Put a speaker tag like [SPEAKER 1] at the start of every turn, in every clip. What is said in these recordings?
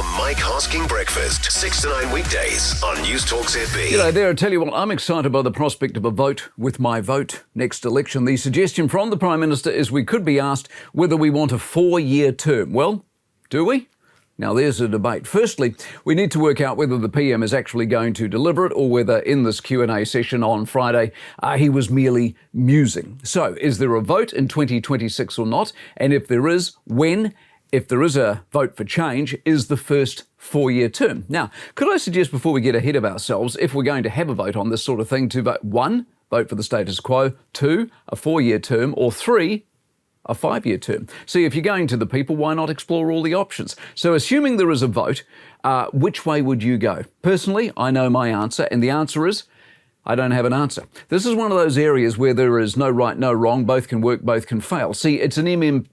[SPEAKER 1] The Mike Hosking Breakfast, 6 to 9 weekdays on Newstalk ZB.
[SPEAKER 2] G'day there. I tell you what, I'm excited by the prospect of a vote with my vote next election. The suggestion from the Prime Minister is we could be asked whether we want a 4-year term. Well, do we? Now, there's a debate. Firstly, we need to work out whether the PM is actually going to deliver it or whether in this Q&A session on Friday, he was merely musing. So, is there a vote in 2026 or not? And if there is, when? If there is a vote for change, is the first 4-year term? Now, could I suggest before we get ahead of ourselves, if we're going to have a vote on this sort of thing, to vote 1, vote for the status quo, 2, a 4-year term, or 3, a 5-year term. See, if you're going to the people, why not explore all the options? So assuming there is a vote, which way would you go? Personally, I know my answer, and the answer is I don't have an answer. This is one of those areas where there is no right, no wrong, both can work, both can fail. See, it's an MMP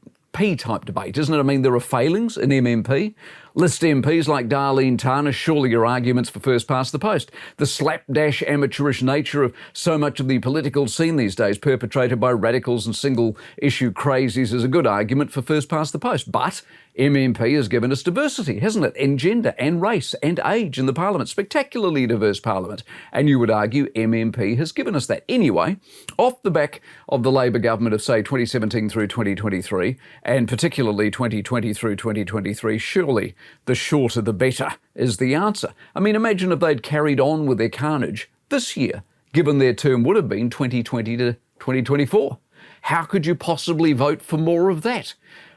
[SPEAKER 2] type debate, isn't it? I mean, there are failings in MMP. List MPs like Darlene Tarnish, surely your arguments for first past the post. The slapdash amateurish nature of so much of the political scene these days, perpetrated by radicals and single-issue crazies, is a good argument for first past the post. But MMP has given us diversity, hasn't it? And gender and race and age in the parliament. Spectacularly diverse parliament. And you would argue MMP has given us that. Anyway, off the back of the Labor government of, say, 2017 through 2023, and particularly 2020 through 2023, surely the shorter the better is the answer. I mean, imagine if they'd carried on with their carnage this year, given their term would have been 2020 to 2024. How could you possibly vote for more of that?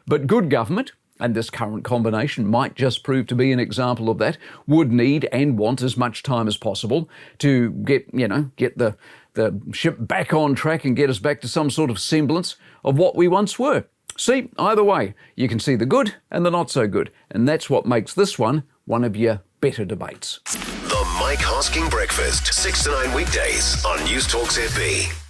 [SPEAKER 2] But good government, and this current combination might just prove to be an example of that, would need and want as much time as possible to get the ship back on track and get us back to some sort of semblance of what we once were. See, either way, you can see the good and the not so good. And that's what makes this one of your better debates.
[SPEAKER 1] The Mike Hosking Breakfast, 6 to 9 weekdays on Newstalk ZB.